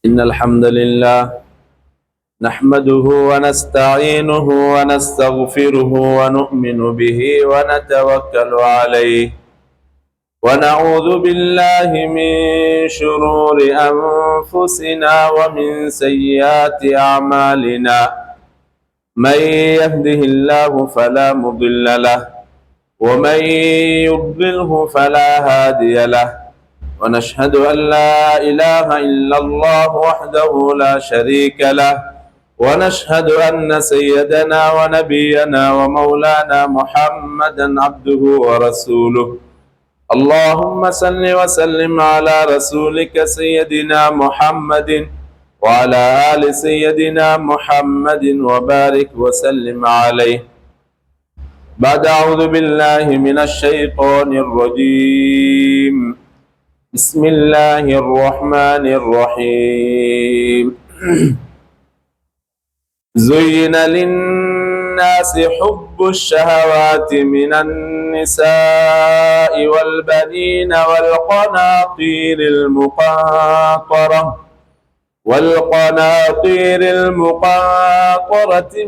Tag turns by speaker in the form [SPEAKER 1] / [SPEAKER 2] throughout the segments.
[SPEAKER 1] إن الحمد لله نحمده ونستعينه ونستغفره ونؤمن به ونتوكل عليه ونعوذ بالله من شرور أنفسنا ومن سيئات أعمالنا من يهده الله فلا مضل له ومن يضلله فلا هادي له ونشهد أن لا إله إلا الله وحده لا شريك له ونشهد أن سيدنا ونبينا ومولانا محمدا عبده ورسوله اللهم صل وسلم على رسولك سيدنا محمد وعلى آل سيدنا محمد وبارك وسلم عليه بعد أعوذ بالله من الشيطان الرجيم بسم الله الرحمن الرحيم زين للناس حب الشهوات من النساء والبنين والقناطير المقنطرة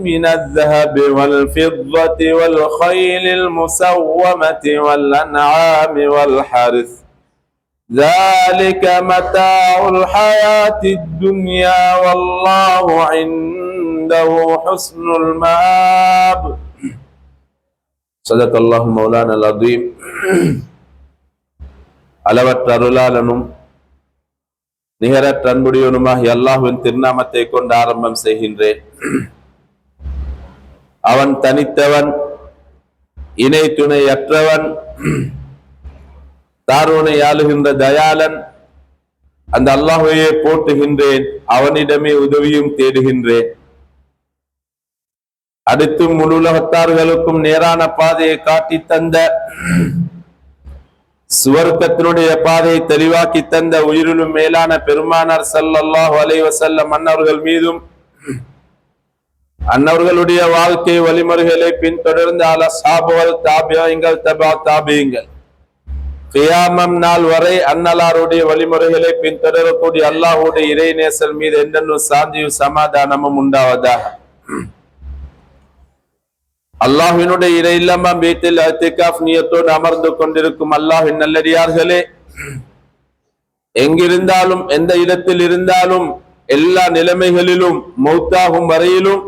[SPEAKER 1] من الذهب والفضة والخيل المسومة والأنعام والحرث ذلك متاع الحياة الدنيا والله عنده حسن المآب صدق الله مولانا العظيم அளவற்ற அருளாளனும் நிகரற்ற அன்புடையவனுமாகிய அல்லாஹ்வின் திருநாமத்தை கொண்டு ஆரம்பம் செய்கின்றேன். அவன் தனித்தவன், இணை துணை அற்றவன், தாரோனை ஆளுகின்ற தயாளன். அந்த அல்லாஹ்வையே போற்றுகின்றேன், அவனிடமே உதவியும் தேடுகின்றேன். அடுத்து முழு உலகத்தார்களுக்கும் நேரான பாதையை காட்டி தந்த, சுவர்க்கத்தினுடைய பாதையை தெளிவாக்கி தந்த உயிரிலும் மேலான பெருமானார் ஸல்லல்லாஹு அலைஹி வஸல்லம் அன்னவர்கள் மீதும் அன்னவர்களுடைய வாழ்க்கை வழிமுறைகளை பின்தொடர்ந்த அஸ்ஹாபுகள், தாபிஈன்கள், தபா தாபிஈன்கள் கியாமம் நாள் வரை அன்னலாருடைய வழிமுறைகளை பின்தொடரக்கூடிய அல்லாஹ்வுடைய இறைநேசர் மீது என்றென்றும் சாந்தியும் சமாதானமும் உண்டாவதாக. அல்லாஹ்வினுடைய இறை இல்லமாம் வீட்டில் இத்திகாஃப் நியத்தோடு அமர்ந்து கொண்டிருக்கும் அல்லாஹ்வின் நல்லடியார்களே, எங்கிருந்தாலும் எந்த இடத்தில் இருந்தாலும் எல்லா நிலைமைகளிலும் மௌத்தாகும் வரையிலும்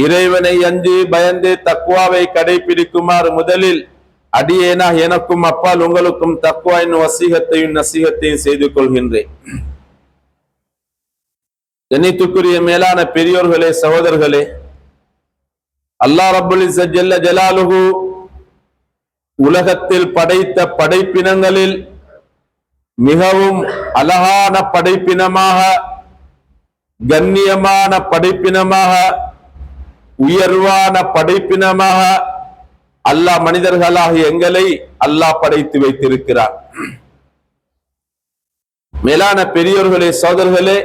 [SPEAKER 1] இறைவனை அஞ்சி பயந்து தக்வாவை கடைபிடிக்குமாறு முதலில் அடியேனா எனக்கும் அப்பால் உங்களுக்கும் தக்வா என்னும் வசீகத்தையும் நசீகத்தையும் செய்து கொள்கின்றேன். கண்ணியத்துக்குரிய மேலான பெரியோர்களே, சகோதரர்களே, அல்லாஹ் ரப்புல் இஸ்ஸத் ஜல்ல ஜலாலுஹு உலகத்தில் படைத்த படைப்பினங்களில் மிகவும் அழகான படைப்பினமாக, கண்ணியமான படைப்பினமாக, உயர்வான படைப்பினமாக அல்லாஹ் மனிதர்களாகிய எங்களை அல்லாஹ் படைத்து வைத்திருக்கிறார். மேலான பெரியோர்களே, சகோதரர்களே,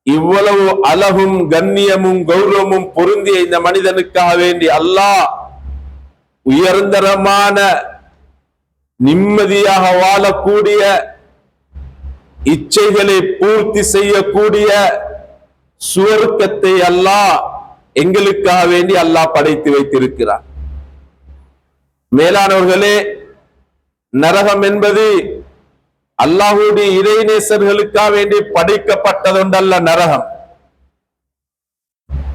[SPEAKER 1] இவ்வளவு அழகும் கண்ணியமும் கௌரவமும் பொருந்திய இந்த மனிதனுக்காக வேண்டி அல்லாஹ் உயர்ந்தரமான நிம்மதியாக வாழக்கூடிய, இச்சைகளை பூர்த்தி செய்யக்கூடிய சுவர்க்கத்தை அல்லாஹ் எங்களுக்காக வேண்டி அல்லாஹ் படைத்து வைத்திருக்கிறார். மேலானவர்களே, நரகம் என்பது அல்லாஹ்வுடைய இறைநேசர்களுக்காக வேண்டி படைக்கப்பட்டதொன்றல்ல நரகம்.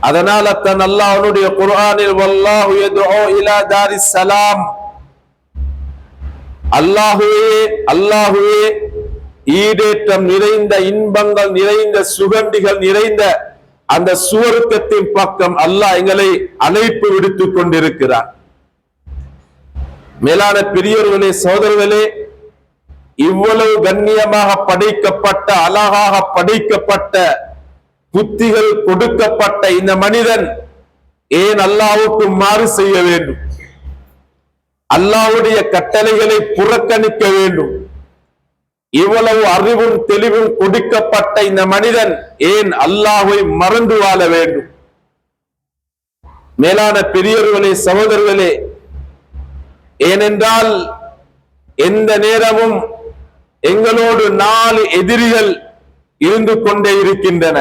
[SPEAKER 1] அதனால தன் அல்லாஹ்வுடைய குர்ஆனில் வல்லாஹு யதுஉ இலா தாரிஸ் ஸலாம், அல்லாஹ்வே ஈடேற்றம் நிறைந்த, இன்பங்கள் நிறைந்த, சுகண்டிகள் நிறைந்த அந்த சுவர்க்கத்தின் பக்கம் அல்லாஹ் எங்களை அழைப்பு விடுத்துக் கொண்டிருக்கிறார். மேலான பெரியோர்களே, சகோதரர்களே, இவ்வளவு கண்ணியமாக படைக்கப்பட்ட, அழகாக படைக்கப்பட்ட, புத்திகள் கொடுக்கப்பட்ட இந்த மனிதன் ஏன் அல்லாஹ்வுக்கு மாறு செய்ய வேண்டும்? அல்லாஹ்வுடைய கட்டளைகளை புறக்கணிக்க வேண்டும்? இவ்வளவு அறிவும் தெளிவும் கொடுக்கப்பட்ட இந்த மனிதன் ஏன் அல்லாஹ்வை மறந்து வாழ வேண்டும்? மேலான பெரியவர்களே, சகோதரர்களே, ஏனென்றால் எந்த நேரமும் எங்களோடு 4 எதிரிகள் இருந்து கொண்டே இருக்கின்றன.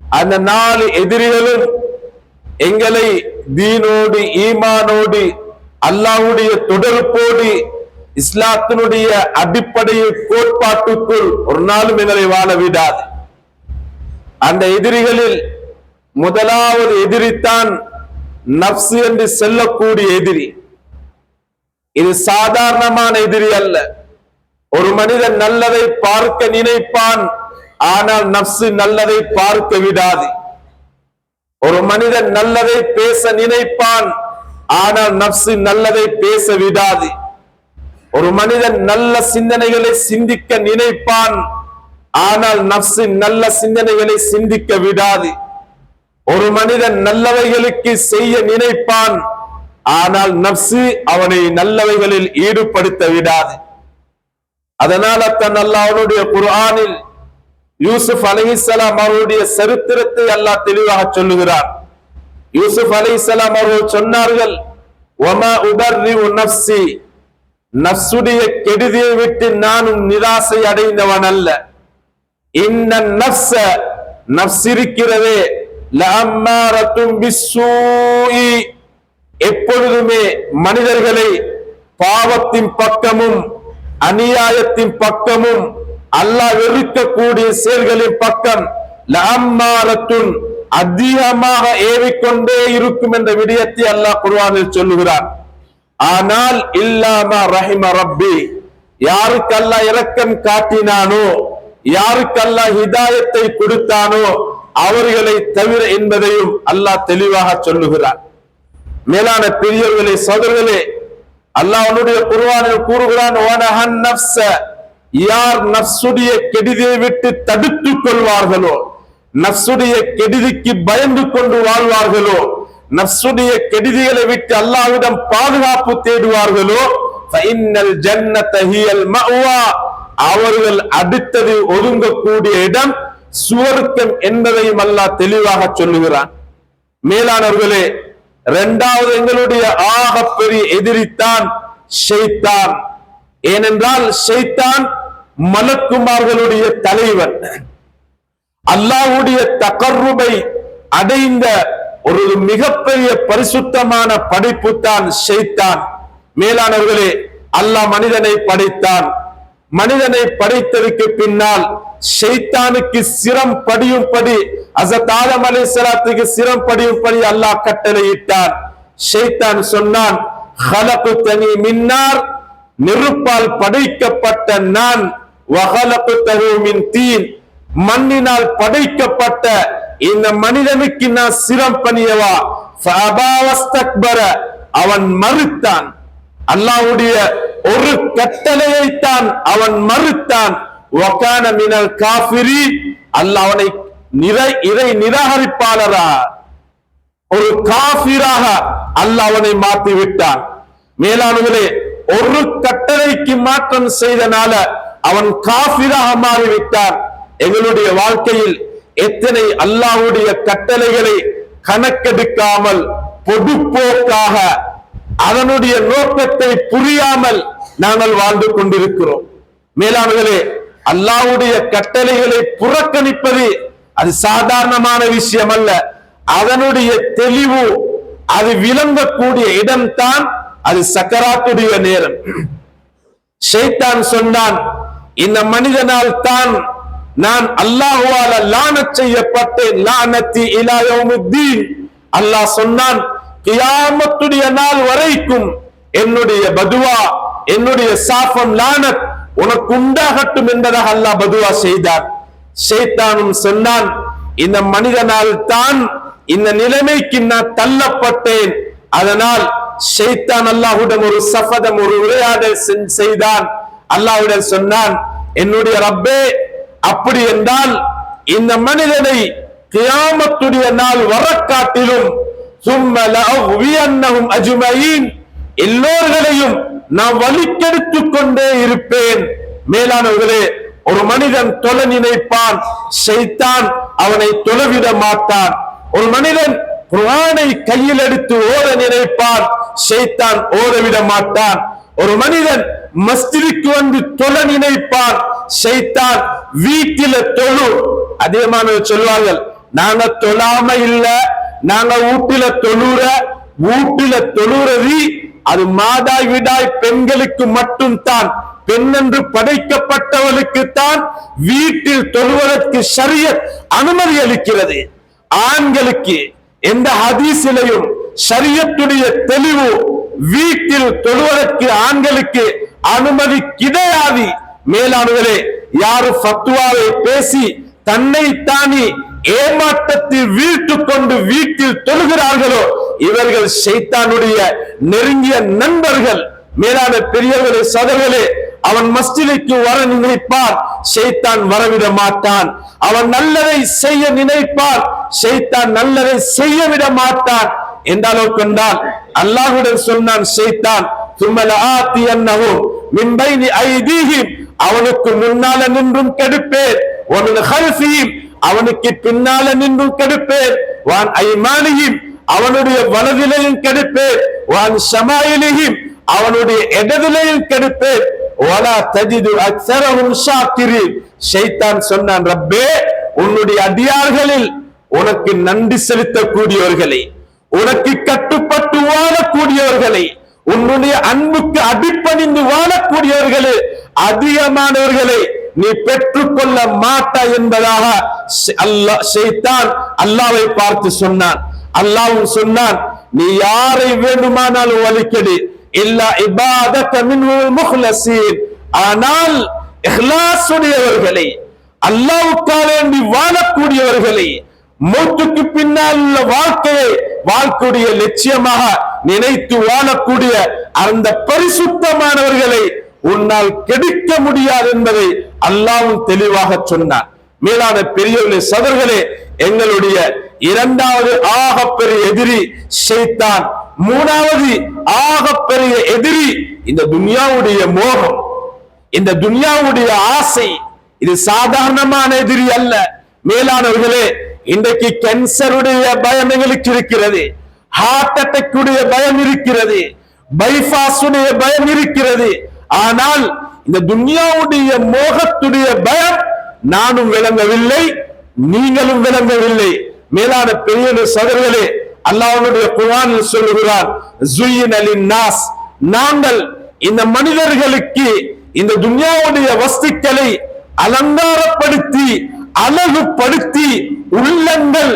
[SPEAKER 1] அந்த 4 எதிரிகளும் எங்களை தீனோடு, ஈமானோடு, அல்லாஹ்வுடைய தொடர்போடு, இஸ்லாத்தினுடைய அடிப்படை கோட்பாட்டுக்குள் ஒரு நாளும் எங்களை வாழ விடாது. அந்த எதிரிகளில் முதலாவது எதிரித்தான் நப்சு என்று சொல்லக்கூடிய எதிரி. இது சாதாரணமான எதிரி அல்ல. ஒரு மனிதன் நல்லதை பார்க்க நினைப்பான், ஆனால் நப்சு நல்லதை பார்க்க விடாது. ஒரு மனிதன் நல்லதை பேச நினைப்பான், ஆனால் நப்சு நல்லதை பேச விடாது. ஒரு மனிதன் நல்ல சிந்தனைகளை சிந்திக்க நினைப்பான், ஆனால் நப்சு நல்ல சிந்தனைகளை சிந்திக்க விடாது. ஒரு மனிதன் நல்லவைகளுக்கு செய்ய நினைப்பான், ஆனால் நப்சு அவனை நல்லவைகளில் ஈடுபடுத்த விடாது. அதனால தன் அல்லாஹ்வுடைய குர்ஆனில் யூசுப் அலைஹிஸ்ஸலாம் அவருடைய சரித்திரத்தை அல்லாஹ் தெளிவாக சொல்லுகிறார். யூசுப் அலைஹிஸ்ஸலாம் அவர்கள் சொன்னார்கள், வமா உபர்ரிஉ நஃப்ஸி, நஃப்ஸுடைய கெடுதியை விட்டு நானும் நிராசை அடைந்தவன் அல்ல. இன்ன நஃப்ஸ, நஃப்ஸ் இருக்கிறதே, லஅம்மாரத்தும் பிஸ்ஸூஇ, எப்பொழுதுமே மனிதர்களை பாவத்தின் பக்கமும் அநியாயத்தின் பக்கமும் அல்லாஹ் வெறுக்கக்கூடிய செயல்களின் பக்கம் லஅம்மாரத்துன், அதிகமாக ஏவிக்கொண்டே இருக்கும் என்ற விடயத்தை அல்லாஹ் குர்ஆனில் சொல்லுகிறார். ஆனால் இல்லாம ரஹிம ரப்பி, யாருக்கு அல்லாஹ் இரக்கம் காட்டினானோ, யாருக்கு அல்லாஹ் ஹிதாயத்தை கொடுத்தானோ அவர்களை தவிர என்பதையும் அல்லாஹ் தெளிவாக சொல்லுகிறார். மேலான பெரியவர்களே, சகோதரர்களே, அல்லாஹ் அவனுடைய குர்ஆனில் கூறுகிறான், வனஹன் நஃப்ஸ, யார் நஃப்ஸுடைய கெடுதியை விட்டு தடுத்துக் கொள்வார்களோ, நஃப்ஸுடைய கெடுதிக்கு பயந்து கொண்டு வாழ்வார்களோ, நஃப்ஸுடைய கெடுதிகளை விட்டு அல்லாஹ்விடம் பாதுகாப்பு தேடுவார்களோ, ஃபஇன்னல் ஜன்னத ஹியல் மஅவா, அவர்கள் அடுத்தது ஒதுங்கக்கூடிய இடம் சுவர்க்கம் என்பதையும் அல்லாஹ் தெளிவாக சொல்லுகிறான். மேலானவர்களே, இரண்டாவது எங்களுடைய ஆகப்பெரிய எதிரித்தான் ஷைத்தான். ஏனென்றால் ஷைத்தான் மலக்குமார்களுடைய தலைவன். அல்லாஹ்வுடைய தகர்ருபை அடைந்த ஒரு மிகப்பெரிய பரிசுத்தமான படைப்பு தான் ஷைத்தான். மேலானவர்களே, அல்லாஹ் மனிதனை படைத்தான். மனிதனை படைத்ததற்கு பின்னால் ஷைத்தானுக்கு சிரம் படியும்படி, ஹஸரத் ஆதம் அலைஹிஸ்ஸலாத்துக்கு சிரம் படியும்படி அல்லாஹ் கட்டளையிட்டான். ஷைத்தான் சொன்னான், ஹலக்தனி மின் நார், நெருப்பால் படைக்கப்பட்ட நான், வஹலக்தஹு மின் தீன், மண்ணினால் படைக்கப்பட்ட இந்த மனிதனுக்கு நான் சிரம் பணியவா, ஃபஅபா வஸ்தக்பர, அவன் மறுத்தான். அல்லாஹ்வுடைய ஒரு கட்டளையைத்தான் அவன் மறுத்தான். வகான மினல் காஃபிரீன், அல்லாஹ் அவனை இறை நிராகரிப்பாளரா, ஒரு காஃபிராக அல்லாஹ் அவனை மாற்றி விட்டான். மேலானவர்களே, ஒரு கட்டளைக்கு மாற்றம் செய்தனால அவன் காஃபிராக மாறிவிட்டான். எங்களுடைய வாழ்க்கையில் எத்தனை அல்லாஹ்வுடைய கட்டளைகளை கணக்கெடுக்காமல் பொதுப்போக்காக அதனுடைய நோக்கத்தை புரியாமல் நாங்கள் வாழ்ந்து கொண்டிருக்கிறோம். மேலானவர்களே, அல்லாஹ்வுடைய கட்டளைகளை புறக்கணிப்பது அது சாதாரணமான விஷயம் அல்ல. அதனுடைய தெளிவு, அது விளங்கக்கூடிய இடம்தான் அது சக்கராத்துடைய நேரம். ஷைத்தான் சொன்னான், இந்த மனிதனால் தான் நான் அல்லாஹ்வால லானத் செய்யப்பட்டேன், லானத்தி இலா யௌமுத்தீன். அல்லாஹ் சொன்னான், கியாமத்துடைய நாள் வரைக்கும் என்னுடைய பதுவா, என்னுடைய சாபம், லானத் உனக்கு உண்டாகட்டும் என்பதாக அல்லாஹ் பதுவா செய்தார். ஷைத்தானும் சொன்னான், இந்த மனிதனால் தான் இந்த நிலைமைக்கு நான் தள்ளப்பட்டேன். அதனால் ஷைத்தான் அல்லாஹ்விடம் ஒரு சஃபதம், ஒரு உரையாடல் செய்தான். அல்லாஹ்விடம் சொன்னான், என்னுடைய ரப்பே, அப்படி என்றால் இந்த மனிதனை கியாமத்துடைய நாள் வரக்காட்டிலும் ثم لأغوينهم أجمعين, எல்லோர்களையும் நான் வலிக்கெடுத்துக் கொண்டே இருப்பேன். மேலானவர்களே, ஒரு மனிதன் தொழ நினைப்பான், ஷைத்தான் அவனை தொழவிட மாட்டான். ஒரு மனிதன் குர்ஆனை கையில் எடுத்து ஓத நினைப்பான், ஷைத்தான் ஓதவிட மாட்டான். ஒரு மனிதன் மஸ்ஜிதுக்கு வந்து தொழ நினைப்பான், ஷைத்தான் வீட்டில தொழு. அதிகமானவர் சொல்வார்கள், நாங்க தொழாம இல்ல, நாங்க வீட்டில தொழுறது அது மாதாய் விடாய் பெண்களுக்கு மட்டும் தான். பெண் என்று படைக்கப்பட்டவளுக்கு தான் வீட்டில் தொழுவதற்கு ஷரியத் அனுமதி அளிக்கிறது. ஆண்களுக்கு எந்த ஹதீஸிலையும் ஷரியத்துடைய தெளிவு வீட்டில் தொழுவதற்கு ஆண்களுக்கு அனுமதி கிடையாது. மேலானவர்களே, யாரு ஃபத்வாவை பேசி தன்னை தானி ஏமாற்றத்தில் வீழ்த்துக் கொண்டு வீட்டில் தொழுகிறார்களோ இவர்கள் ஷைத்தானுடைய நெருங்கிய நண்பர்கள். மேலான பெரியவர்களே, சகோதரர்களே, அவன் மஸ்ஜிதுக்கு வர நினைப்பான், ஷைத்தான் வரவிட மாட்டான். அவன் நல்லதை செய்ய நினைப்பான், ஷைத்தான் நல்லதை செய்ய விட மாட்டான். எந்த அளவுக்கு என்றால் அல்லாஹ்வுடன் சொன்னான் ஷைத்தான், அவனுக்கு முன்னால நின்றும் கெடுப்பேன், அவனுக்கு பின்னால நின்றும் கெடுப்பேன், வான் ஐமானியும் அவனுடைய வலதிலையும் கெடுப்பேன், வான் ஷமாயிலியும் அவனுடைய இடதிலையும் கெடுப்பேன். வலா தஜிது அக்ஸரஹும் ஷாக்கிரீன். ஷைத்தான் சொன்னான், ரப்பே, உன்னுடைய அடியார்களில் உனக்கு நன்றி செலுத்தக்கூடியவர்களை, உனக்கு கட்டுப்பட்டு வாழக்கூடியவர்களை, உன்னுடைய அன்புக்கு அடிப்பணிந்து வாழக்கூடியவர்களே அதிகமானவர்களை நீ பெற்றுக்கொள்ள மாட்டாய் என்பதாக ஷைத்தான் அல்லாஹ்வை பார்த்து சொன்னான். அல்லாஹ்வும் சொன்னான், நீ யாரை வேண்டுமானாலும் வலிக்கடி, இல்லா இபாதக மின்ஹுல் முக்லஸீன், ஆனால் இஹ்லாஸுடையவர்களை, அல்லாஹ்வுக்காக வேண்டி வாழக்கூடியவர்களை, மௌத்துக்கு பின்னால் உள்ள வாழ்க்கையுடைய லட்சியமாக நினைத்து வாழக்கூடிய அந்த பரிசுத்தமானவர்களை உன்னால் கெடுக்க முடியாது என்பதை அல்லாஹ்வும் தெளிவாக சொன்னான். மேலான பெரியவர்களே, சகோதரர்களே, எங்களுடைய இரண்டாவது ஆகப்பெரிய எதிரி ஷைத்தான். மூணாவது ஆகப்பெரிய எதிரி இந்த துன்யாவுடைய மோகம், இந்த துன்யாவுடைய ஆசை. இது சாதாரணமான எதிரி அல்ல. மேலானவர்களே, இன்றைக்கு கேன்சருடைய பயம் எங்களுக்கு இருக்கிறது, ஹார்ட் அட்டாக் உடைய பயம் இருக்கிறது, பைபாஸுடைய பயம் இருக்கிறது. ஆனால் இந்த துன்யாவுடைய மோகத்துடைய பயம் நானும் விளங்கவில்லை, நீங்களும் விளங்கவில்லை. மேலான பெரிய சகோதரர்களே, அல்லாஹ்வுடைய குர்ஆனில் சொல்லுகிறார், ஸுய்யின லின்னாஸ், நாங்கள் இந்த மனிதர்களுக்கு இந்த துன்யாவுடைய வஸ்துக்களை அலங்காரப்படுத்தி அழகுபடுத்தி உள்ளங்கள்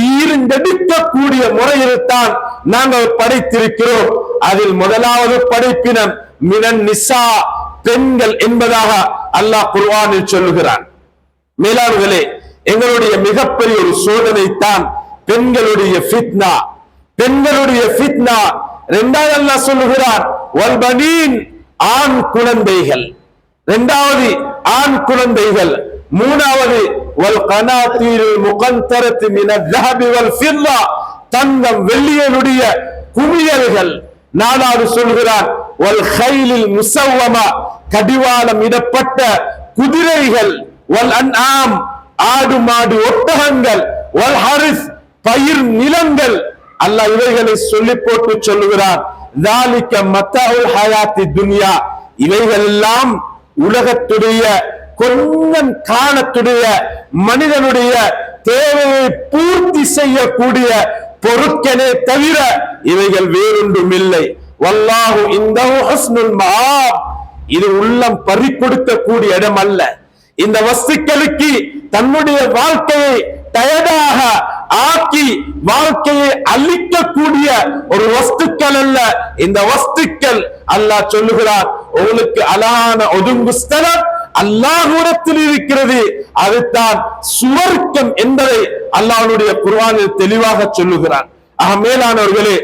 [SPEAKER 1] ஈர்ந்தெடுக்கக்கூடிய முறையில் தான் நாங்கள் படைத்திருக்கிறோம். அதில் முதலாவது படைப்பினம் மினன் நிசா, பெண்கள் என்பதாக அல்லாஹ் குர்ஆனில் சொல்லுகிறான். மேலாளர்களே, எங்களுடைய மிகப்பெரிய ஒரு சோதனை தான் பெண்களுடைய ஃபித்னா. பெண்களுடைய ஃபித்னா. இரண்டாவது அல்லாஹ் சொல்லுகிறான், வல்பனீன், ஆண் குழந்தைகள். இரண்டாவது ஆண் குழந்தைகள். மூணாவது வல் கனாதீருல் முகந்தரத்து மினல் ذهب والفضة, தங்கம் வெள்ளியினுடைய குவியல்கள். நாலாவது சொல்கிறான் வல் கைலில் முஸவ்வமா, கடிவாளம் இடப்பட்ட குதிரைகள். வல் அன்ஆம், ஆடு மாடு ஒட்டகங்கள். வல் ஹரிஸ், பயிர் நிலங்கள். அல்லாஹ் இவைகளை சொல்லி போட்டு சொல்லுகிறான், ذالک மத்தாஉ ஹயாத்தி துன்யா, இவைகள் எல்லாம் உலகத்துடைய கொஞ்சம் காணத்துடைய மனிதனுடைய தேவையை பூர்த்தி செய்யக்கூடிய பொருட்களே தவிர இவைகள் வேறொன்றும் இல்லை. வல்லாஹு இந்தஹு ஹுஸ்னுல் மஆப், இது உள்ளம் பறிகொடுக்கக்கூடிய இடம் அல்ல. இந்த வஸ்துக்களுக்கு தன்னுடைய வாழ்க்கையை டயர்டாக ஆக்கி வாழ்க்கையை அழிக்கக்கூடிய ஒரு வஸ்துக்கள் அல்ல இந்த வஸ்துக்கள். அல்லாஹ் சொல்லுகிறார், உங்களுக்கு அழகான ஒதுங்கு ஸ்தலம் அல்லாஹ்விடத்தில் இருக்கிறது, அதுதான் சுவர்க்கம் என்பதை அல்லாஹ்வுடைய குர்ஆனில் தெளிவாக சொல்லுகிறான். ஆக மேலானவர்களே,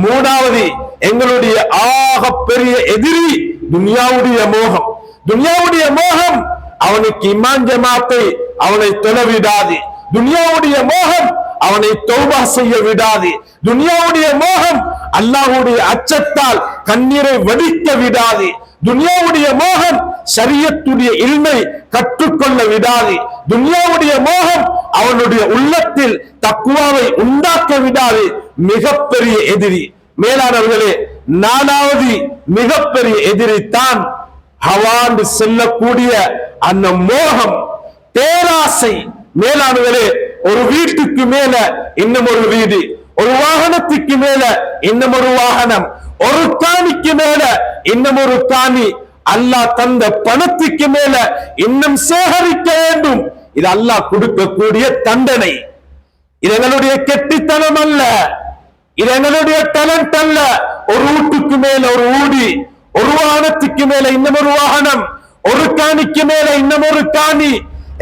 [SPEAKER 1] மூணாவது எங்களுடைய ஆக பெரிய எதிரி துன்யாவுடைய மோகம். துன்யாவுடைய மோகம் அவனுக்கு இமான் ஜமாத்தை அவனை தொழ விடாது. துன்யாவுடைய மோகம் அவனை தௌபா செய்ய விடாது. துன்யாவுடைய மோகம் அல்லாஹ்வுடைய அச்சத்தால் கண்ணீரை வடிக்க விடாது. துன்யாவுடைய மோகம் ஷரியத்துடைய இல்மை கற்றுக்கொள்ள விடாது. துன்யாவுடைய மோகம் அவனுடைய உள்ளத்தில் தக்வாவை உண்டாக்க விடாது. மிகப்பெரிய எதிரி. மேலானவர்களே, நாலாவது மிகப்பெரிய எதிரித்தான் ஹவாண்டு செல்லக்கூடிய அந்த மோகம், பேராசை. மேலானவர்களே, ஒரு வீட்டுக்கு மேல இன்னும் ஒரு வீடு, ஒரு வாகனத்துக்கு மேல இன்னும் ஒரு வாகனம், ஒரு காணிக்கு மேல இன்னும் ஒரு காணி, அல்லாஹ் தந்த பணத்துக்கு மேல இன்னும் சேகரிக்க வேண்டும். இது அல்லாஹ் கொடுக்கக்கூடிய தண்டனை. இது எங்களுடைய கெட்டித்தனம் அல்ல, இது எங்களுடைய டேலண்ட் அல்ல. ஒரு வீட்டுக்கு மேல ஒரு ஊடி, ஒரு வாகனத்துக்கு மேல இன்னும் ஒரு வாகனம், ஒரு காணிக்கு மேல இன்னும் ஒரு காணி,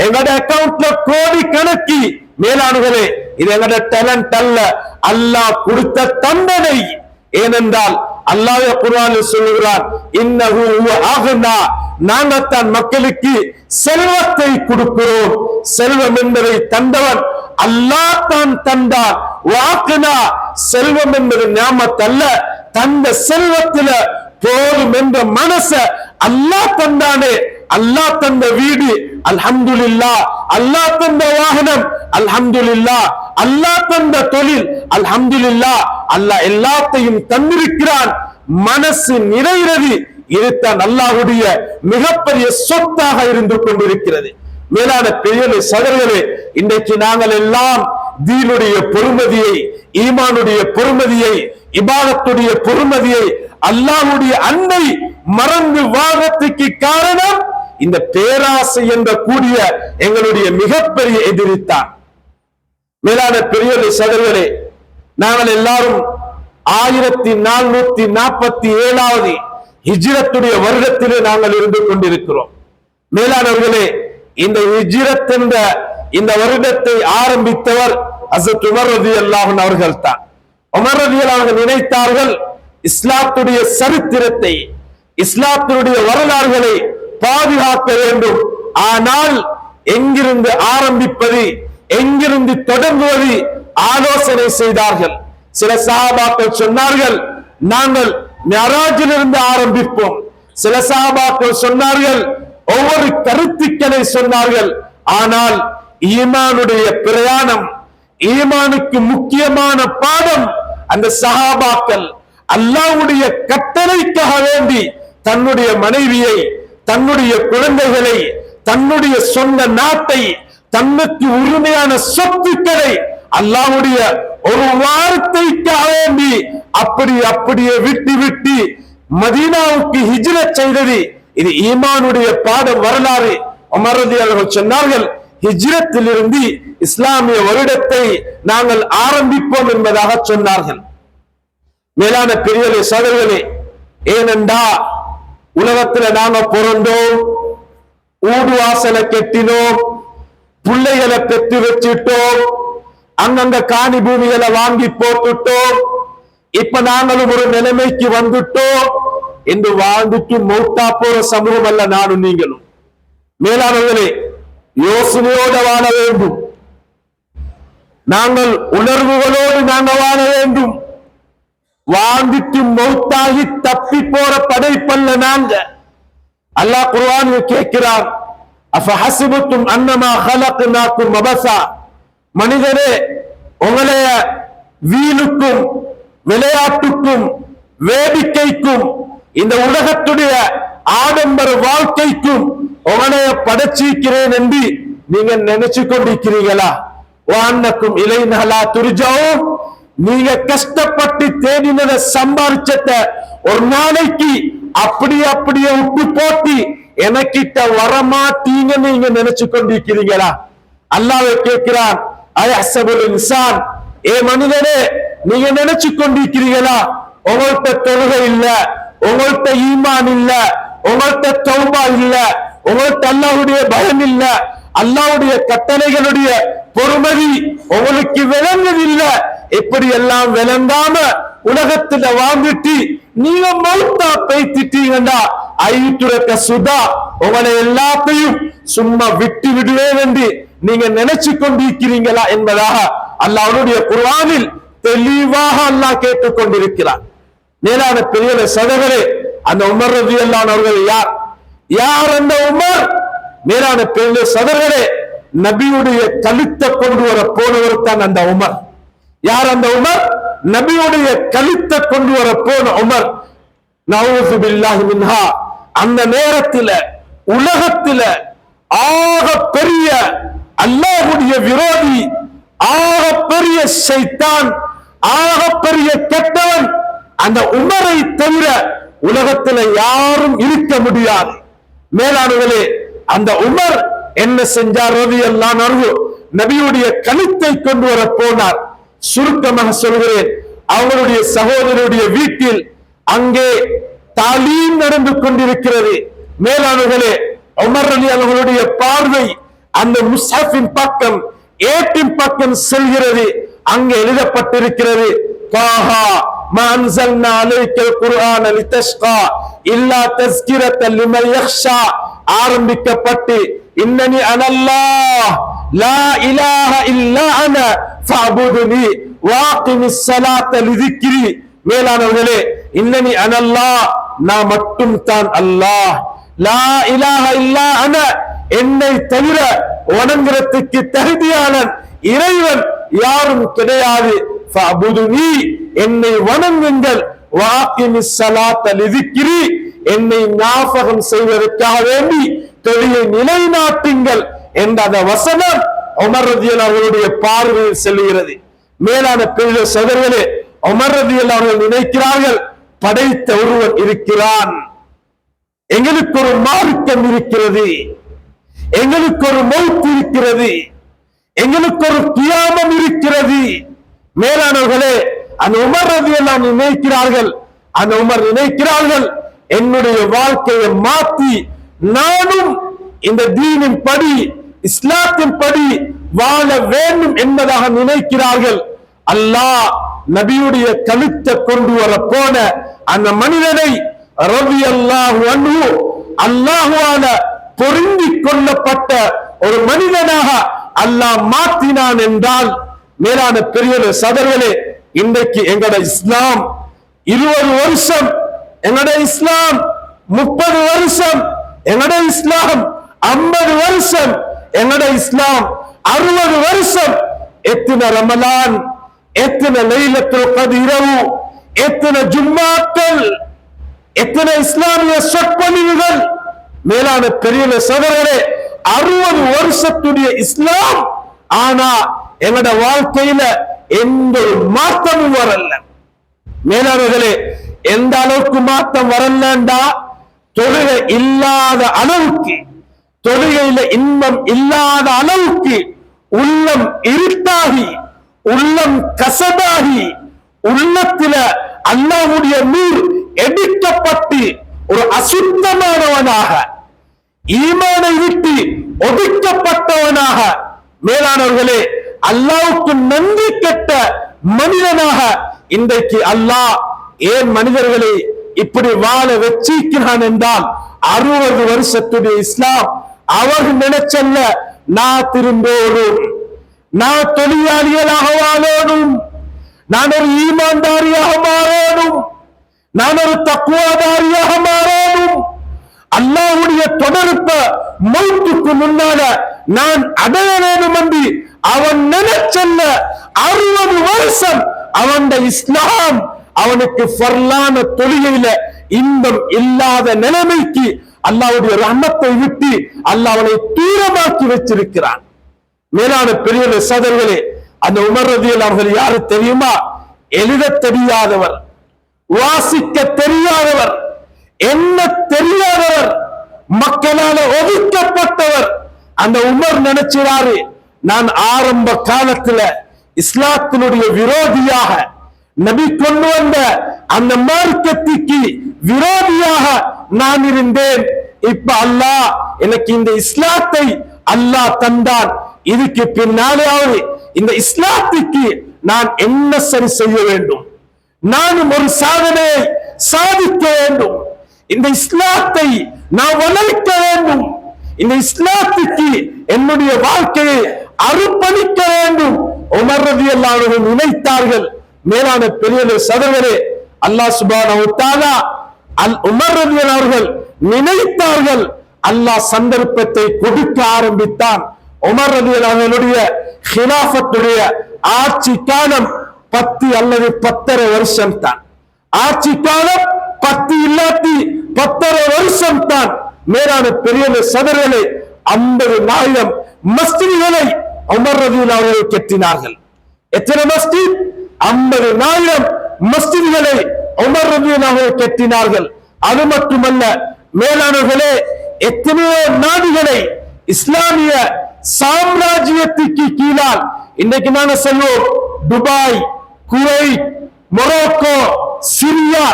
[SPEAKER 1] எங்களோட அக்கவுண்ட்ல கோடி கணக்கி. மேலானுகளே, இது எங்களோட டேலண்ட் அல்ல, அல்லாஹ் கொடுத்த தண்டனை. ஏனென்றால் அல்லாஹ் குர்ஆனில் சொல்லுகிறார், இன்னஹு ஹுவ அக்னா, நாங்கள் தான் மக்களுக்கு செல்வத்தை கொடுக்கிறோம். செல்வம் என்பதை தந்தவன் அல்லாஹ் தான் தந்தார். வாக்குனா, செல்வம் என்பது நியாமத் அல்ல, தந்த செல்வத்தில போதும் என்ற மனச அல்லாஹ் தந்தானே. அல்லாஹ் தந்த வீடு அல்ஹம்துலில்லாஹ், அல்லாஹ் தந்த வாகனம் அல்ஹம்துலில்லாஹ், அல்லாஹ் தந்த தொழில் அல்ஹம்துலில்லாஹ். அல்லாஹ் எல்லாத்தையும் தந்திருக்கிறான். மனசு நிறைகிறது. இதுதான் அல்லாஹ்வுடைய மிகப்பெரிய சொத்தாக இருந்து கொண்டிருக்கிறது. மேலான பெரியவர்களே, சகோதரர்களே, இன்றைக்கு நாங்கள் எல்லாம் தீனுடைய பொறுமதியை, ஈமானுடைய பொறுமதியை, இபாதத்துடைய பொறுமதியை, அல்லாஹ்வுடைய அன்பை மறந்து வாழறதுக்கு காரணம் இந்த பேராசை என்ற கூடிய எங்களுடைய மிகப்பெரிய எதிரித்தான். மேலான பெரியவர்களே, சகோதரர்களே, நாங்கள் எல்லாரும் 1447வது ஹிஜ்ரத்துடைய வருடத்திலே நாங்கள் இருந்து கொண்டிருக்கிறோம். மேலானவர்களே, இந்த ஹிஜ்ரத் என்ற இந்த வருடத்தை ஆரம்பித்தவர் ஹஜ்ரத் உமர் ரலியல்லாஹு அன்ஹு அவர்கள் தான். உமர் ரலியல்லாஹு அன்ஹு நினைத்தார்கள், இஸ்லாத்துடைய சரித்திரத்தை, இஸ்லாத்தினுடைய வரலாறுகளை பாதுகாக்க வேண்டும். ஆனால் எங்கிருந்து ஆரம்பிப்பது, எங்கிருந்து தொடங்குவது ஆலோசனை செய்தார்கள். சில சஹாபாக்கள் சொன்னார்கள், நாங்கள் மிஅராஜிலிருந்து ஆரம்பிப்போம். சில சஹாபாக்கள் சொன்னார்கள், ஒவ்வொரு கருத்துக்களை சொன்னார்கள். ஆனால் ஈமானுடைய பிரயாணம், ஈமானுக்கு முக்கியமான பாடம் அந்த சஹாபாக்கள் அல்லாஹ்வுடைய கட்டளைக்காக வேண்டி தன்னுடைய மனைவியை, தன்னுடைய குழந்தைகளை, தன்னுடைய சொந்த நாட்டை, தன்னுக்கு உரிமையான சொத்துக்களை அல்லாஹ்வுடைய ஒரு வார்த்தைக்காக வேண்டி அப்படியே விட்டு மதீனாவுக்கு ஹிஜ்ரத் செய்தது. இது ஈமானுடைய பாடம், வரலாறு. உமர் ரலியல்லாஹு அன்ஹு சொன்னார்கள், ஹிஜ்ரத்திலிருந்து இஸ்லாமிய வருடத்தை நாங்கள் ஆரம்பிப்போம் என்பதாக சொன்னார்கள். மேலான பெரியவர்களே, சகோதரர்களே, ஏனென்றா உலகத்துல நாங்க பிறந்தோம், ஊடு வாசலை கெட்டினோம், பிள்ளைகளை பெற்று வச்சிட்டோம், அங்கங்க காணி பூமிகளை வாங்கி போட்டுட்டோம். இப்ப நாங்களும் ஒரு நிலைமைக்கு வந்துட்டோம் என்று வாழ்ந்துட்டு மௌத்தா போற சமூகம் அல்ல நானும் நீங்களும். மேலானவர்களே, யோசனையோடு வாழ வேண்டும். நாங்கள் உணர்வுகளோடு நாங்கள் வாழ வேண்டும். வாழ்ந்துட்டு மௌத்தாகி தப்பி போற படைப்பல்ல நாங்க. அல்லாஹ் குர்ஆனில் கேட்கிறான், அஃபஹஸிபத்தும் அன்னமா ஹலக்னாக்கும் அபஸா, மனிதரே, உங்களைய வீணுக்கும் விளையாட்டுக்கும் வேடிக்கைக்கும் இந்த உலகத்துடைய ஆடம்பர வாழ்க்கைக்கும் உங்களைய படைச்சிக்கிறேன் என்று நீங்க நினைச்சு கொண்டிருக்கிறீங்களா? வான்னக்கும் இலைநலா துர்ஜாவும், நீங்க கஷ்டப்பட்டு தேடினதை சம்பாதிச்சத ஒரு நாளைக்கு அப்படியே விட்டு போட்டு எனக்கிட்ட வரமாட்டீங்க நீங்க நினைச்சு கொண்டிருக்கிறீங்களா? அல்லாஹ் கேட்கிறான், அயஹ்சபுல் இன்சான், ஏ மனிதனே, நீங்க நினைச்சு கொண்டிருக்கிறீங்களா உங்கள்கிட்ட தொழுகை இல்ல, உங்கள்கிட்ட ஈமான் இல்ல, உங்கள்கிட்ட தௌபா இல்ல, உங்கள்கிட்ட அல்லாஹ்வுடைய பயம் இல்ல, அல்லாஹ்வுடைய கட்டளைகளுடைய பொறுமதி உங்களுக்கு விளங்குதில்லை, இப்படி எல்லாம் விளங்காம உலகத்துல வாழ்ந்துட்டு நீங்க மௌத்தா பேத்திட்டீங்கன்னா ஐத்துரக்க சுதா, உங்களை எல்லாத்தையும் சும்மா விட்டு விடுவேன் என்று நீங்க நினைச்சு கொண்டிருக்கிறீங்களா என்பதாக அல்லாஹ்வுடைய குர்ஆனில் தெளிவாக அல்லாஹ் கேட்டுக் கொண்டிருக்கிறார். மேலான பெரிய சகோதரரே, அந்த உமர் ரலியல்லாஹு அன்ஹு அவர்கள் யார்? யார் அந்த உமர்? மேலான பெரிய சகோதரரே, நபியுடைய கழுத்தை கொண்டு வர போனவர் தான் அந்த உமர். யார் அந்த உமர்?
[SPEAKER 2] நபியுடைய கழுத்தை கொண்டு வர போன உமர், நஊது பில்லாஹி மின்ஹா, அந்த நேரத்தில் உலகத்தில் ஆக பெரிய அல்லாஹ்வுடைய விரோதி, ஆக பெரிய ஷைத்தான், ஆக பெரிய கெட்டவன் அந்த உமரை தவிர உலகத்தில் யாரும் இருக்க முடியாது. மேலானவர்களே, அந்த உமர் என்ன செஞ்சார்? ரலியல்லாஹு அன்ஹு நபியுடைய கழுத்தை கொண்டு வர போனார். சுருக்கமாக சொல்கிறேன், அவருடைய சகோதரருடைய வீட்டில் அங்கே தாலீம் நடந்து கொண்டிருக்கிறது. மேலானவர்களே, உமர் ரலியல்லாஹு அன்ஹுடைய பார்வை அந்த முஸ்ஹஃபின் பக்கம், ஏட்டின் பக்கம் செல்கிறது. அங்கே எழுதப்பட்டிருக்கிறது, தாஹா மா அன்ஸல்னா அலைக்கல் குர்ஆன லிதஷ்கா இல்லா தஸ்கிரத்தன் லிமன் யக்ஷா ஆரம்பிக்கப்பட்டு, இன்னனி அனல்லாஹ் லா இலாஹ இல்லா அன ஃபஅபுதுனி வஅகிமிஸ் ஸலாத்த லிذிக்ரி. மேலானவர்களே, இன்னனி அனல்லாஹ், நான் மட்டும் தான் அல்லாஹ், லா இலாஹ இல்லா அன, என்னை தவிர வணங்குறதுக்கு தகுதியானவன் இறைவன் யாரும் கிடையாது. ஃபஅபுதுனி, என்னை வணங்குங்கள், வஅகிமிஸ் ஸலாத்த லிذிக்ரி, என்னை ஞாபகம் செய்வதற்காக வேண்டி தொழுகை நிலைநாட்டுங்கள் என்ற அந்த வசனம் உமர் ரலியல்லாஹு அவர்களுடைய பார்வையில் செல்கிறது. மேலான பெரிய சகோதரர்களே, உமர் ரலியல்லாஹு அவர்கள் நினைக்கிறார்கள், படைத்த ஒருவன் இருக்கிறான், எங்களுக்கு ஒரு மார்க்கம் இருக்கிறது, எங்களுக்கு ஒரு மௌத் இருக்கிறது, எங்களுக்கு ஒரு கியாமம் இருக்கிறது. மேலானவர்களே, அந்த உமர் ரலியல்லாஹு நினைக்கிறார்கள், அந்த உமர் நினைக்கிறார்கள், என்னுடைய வாழ்க்கையை மாற்றி நானும் இந்த தீனின் படி, இஸ்லாத்தின் படி வாழ வேண்டும் என்பதாக நினைக்கிறார்கள். அல்லாஹ் நபியுடைய கழுத்தை கொண்டு வர போன அந்த மனிதனை ரலியல்லாஹு அன்ஹு அல்லாஹ்வால பொருந்தி கொள்ளப்பட்ட ஒரு மனிதனாக அல்லாஹ் மாற்றினான் என்றால், மேலான பெரிய சகோதரர்களே, இன்றைக்கு எங்கட இஸ்லாம் 20 வருஷம், எங்கட இஸ்லாம் 30 வருஷம், எங்கட இஸ்லாம் 50 வருஷம், எங்கட இஸ்லாம் 60 வருஷம். எத்தனை ரமலான், எத்தனை லைலத்துல் கத்ர் இரவு, எத்தனை ஜும்மாக்கள், எத்தனை இஸ்லாமிய சொற்பொழிவுகள். மேலான பெரிய சகோதரர்களே, 60 வருஷத்துடைய இஸ்லாம், ஆனா எங்கட வாழ்க்கையில எந்த மாற்றமும் வரல. மேலானவர்களே, எந்த அளவுக்கு மாற்றம் வரலண்டா, தொழுகை இல்லாத அளவுக்கு, தொழுகையில இன்பம் இல்லாத அளவுக்கு உள்ளம் இருட்டாகி, உள்ளம் கசடாகி, உள்ளத்தில அல்லாஹ்வுடைய நூர் எடுக்கப்பட்டு ஒரு அசுத்தமானவனாக, ஈமானை விட்டு ஒதுக்கப்பட்டவனாக, மேலானவர்களே, அல்லாஹ்வுக்கு நன்றி கெட்ட மனிதனாக இன்றைக்கு அல்லாஹ் ஏன் மனிதர்களை இப்படி வாழ வச்சிருக்கிறான் என்றால், 60 வருஷத்துடைய இஸ்லாம் அவர்கள் நினைச்சல்ல, நான் திரும்போடும், நான் தொழிலாளிகளாக வாழணும், நான் ஒரு ஈமான்தாரியாக மாறணும், நான் ஒரு தக்குவாதாரியாக மாறணும், அல்லாஹ்வுடைய தொடர்ப மௌத்துக்கு முன்னால நான் அடைய வேண்டும் என்று அவன் நினைச்சல்ல. 60 வருஷம் அவன் இஸ்லாம் அவனுக்கு ஃபர்லான தொழுகையில இன்பம் இல்லாத நிலைமைக்கு அல்லாஹ்வுடைய ரஹ்மத்தை விட்டு அல்லாஹ் அவனை தூரமாக்கி வச்சிருக்கிறான். மேலான பெரிய சகோதரர்களே, அந்த உமர் ரலியல்லாஹு அவர்கள் யாரு தெரியுமா? எழுத தெரியாதவர், வாசிக்க தெரியாதவர், என்ன தெரியாதவர், மக்களால ஒதுக்கப்பட்டவர். அந்த உமர் நினைச்சாரு, நான் ஆரம்ப காலத்துல இஸ்லாத்தினுடைய விரோதியாக, நபி கொண்டு வந்த அந்த மார்க்கத்துக்கு விரோதியாக நான் இருந்தேன். இப்ப அல்லாஹ் எனக்கு இந்த இஸ்லாத்தை அல்லாஹ் தந்தான். இதுக்கு பின்னாலேயாவது இந்த இஸ்லாத்துக்கு நான் என்ன சரி செய்ய வேண்டும்? நானும் ஒரு சாதனையை சாதிக்க வேண்டும். இந்த இஸ்லாத்தை நான் வளர்க்க வேண்டும். இந்த இஸ்லாத்துக்கு என்னுடைய வாழ்க்கையை அர்ப்பணிக்க வேண்டும். உமர் ரலியல்லாஹு அன்ஹு நினைத்தார்கள். மேலான பெரிய சகோதரரே, அல்லாஹ் சுப்ஹானஹு வ தஆலா உமர் ரலியல்லாஹு அவர்கள் நினைத்தார்கள். அல்லாஹ் சந்தர்ப்பத்தை கொடுக்க ஆரம்பித்தான். உமர் ரலியல்லாஹு அவர்களுடைய ஹிலாஃபத்துடைய ஆட்சி காலம் 10 அல்லது 10.5 வருஷம் தான். ஆட்சி காலம் 10 இல்லாட்டி 10.5 வருஷம் தான். மேலான பெரிய சதர்களை 50,000 மஸ்ஜிதுகளை உமர் ரலியல்லாஹு அவர்கள் கட்டினார்கள். எத்தனை மஸ்ஜித்? 50,000 மஸ்ஜிதுகளை உமர் ரலியல்லாஹு அவர்கள் கட்டினார்கள். அது மட்டுமல்ல மேலானவர்களே, எத்தனையோ நாடுகளை இஸ்லாமிய சாம்ராஜ்யத்துக்கு கீழால் இன்றைக்கு நாங்க சொல்லுவோம் துபாய், குவைத், மொரோக்கோ, சிரியா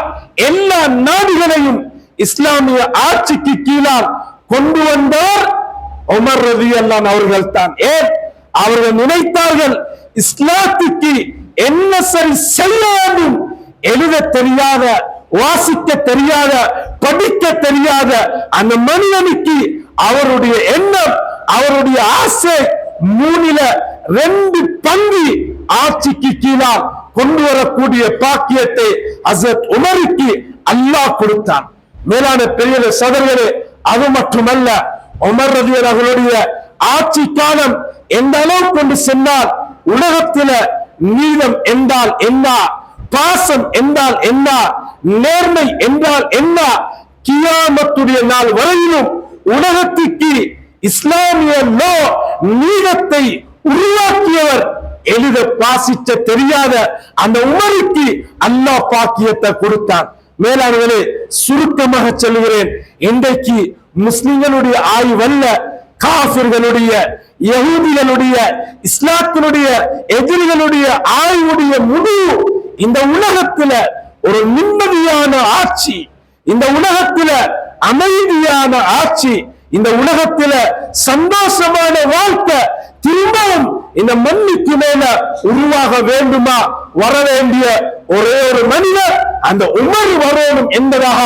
[SPEAKER 2] எல்லா நாடுகளையும் இஸ்லாமிய ஆட்சிக்கு கீழால் கொண்டு வந்தார் உமர் ரலியல்லாஹு அவர்கள் தான். ஏன்? அவர்கள் நினைத்தார்கள் இஸ்லாத்துக்கு என்ன சரி செய்ய வேண்டும், எழுத தெரியாத, வாசிக்க தெரியாத, படிக்க தெரியாத அந்த மனிதனுக்கு அவருடைய எண்ணம், அவருடைய ஆசை 3/2 பங்கு ஆட்சிக்கு கீழால் கொண்டு வரக்கூடிய பாக்கியத்தை ஹஜ்ரத் உமருக்கு அல்லாஹ் கொடுத்தான். மேலான பெரிய சகோதரர்களே, அது மட்டுமல்ல உமர் ரலியல்லாஹு அவர்களுடைய ஆட்சி காலம் எந்த அளவு கொண்டு சென்றால், உலகத்தில நீதம் என்றால் என்ன, பாசம் என்றால் என்ன, நேர்மை என்றால் என்ன, கியாமத்துடைய நாள் வரையிலும் உலகத்துக்கு இஸ்லாமிய நீதத்தை உருவாக்கியவர், எழுத வாசிக்க தெரியாத அந்த உமருக்கு அல்லாஹ் பாக்கியத்தை கொடுத்தான். மேலானவர்களே, சுருக்கமாக சொல்லுகிறேன், இன்றைக்கு முஸ்லிம்களுடைய ஆய்வல்ல, காஃபிர்களுடைய, யஹூதிகளுடைய, இஸ்லாத்தினுடைய எதிரிகளுடைய ஆய்வுடைய முடிவு, இந்த உலகத்துல ஒரு நிம்மதியான ஆட்சி, இந்த உலகத்துல அமைதியான ஆட்சி, இந்த உலகத்துல சந்தோஷமான வாழ்க்கை திரும்பவும் இந்த மண்ணுக்கு மேல உருவாக வேண்டுமா, வர வேண்டிய ஒரே ஒரு மனிதர் அந்த உமர் வரணும் என்பதாக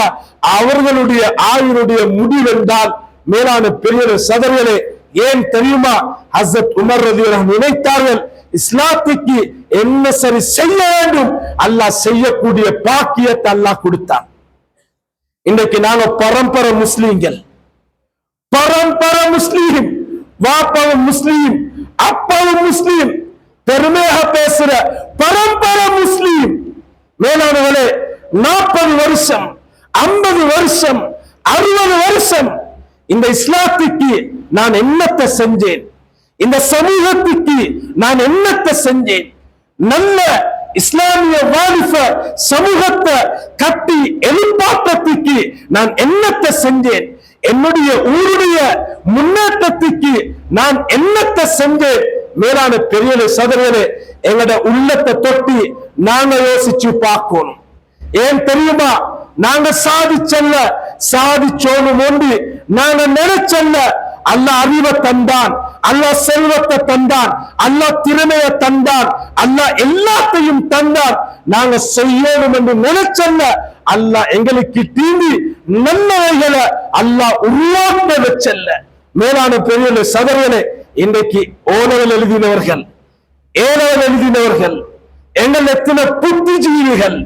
[SPEAKER 2] அவர்களுடைய ஆய்வுடைய முடிவென்றால், மேலான பெரிய சகோதரர்களே, ஏன் தெரியுமா? ஹஜ்ரத் உமர் ரலியல்லாஹு நினைத்தார்கள் இஸ்லாத்துக்கு என்ன சரி செய்ய வேண்டும், அல்லாஹ் செய்யக்கூடிய பாக்கியத்தை அல்லாஹ் கொடுத்தான். இன்றைக்கு நாங்க பரம்பரை முஸ்லீம்கள், பரம்பரை முஸ்லீம், வாப்பாவும் முஸ்லீம், அப்பாவும் முஸ்லீம், பெருமையாக பேசுற பரம்பரை முஸ்லீம். மேலானவர்களே, 40 வருஷம், 50 வருஷம், 60 வருஷம் இந்த இஸ்லாத்துக்கு நான் என்னத்தை செஞ்சேன், இந்த சமூகத்துக்கு நான் என்னத்தை செஞ்சேன், நல்ல இஸ்லாமிய வாலிப சமூகத்தை கட்டி எழுப்பாட்டத்துக்கு நான் என்னத்தை செஞ்சேன், என்னுடைய ஊருடைய முன்னேற்றத்துக்கு நான் என்னத்தை செஞ்சேன். மேலான பெரிய சகோதரர்களே, எங்களோட உள்ளத்தை தொட்டி நாங்க யோசிச்சு பார்க்கணும். ஏன் தெரியுமா? நாங்க சாதிச்சல்ல, சாதிச்சோனும் ஒன்று நாங்க நினைச்சல்ல. அல்லாஹ் அறிவை தந்தான், அல்லாஹ் செல்வத்தை தந்தான், அல்லாஹ் திறமையை தந்தான், அல்லாஹ் எல்லாத்தையும் தந்தான். நாங்க செய்யணும் என்று நினைச்சல்ல. அல்லாஹ் எங்களுக்கு தீண்டி நல்லவைகளை அல்லாஹ் உருவாக்க வச்சல்ல. மேலான பெரிய சகோதரர்களே, இன்றைக்கு ஓலவில் எழுதினவர்கள், ஏலவில் எழுதினவர்கள், எங்கள் எத்தனை புத்திஜீவிகள்,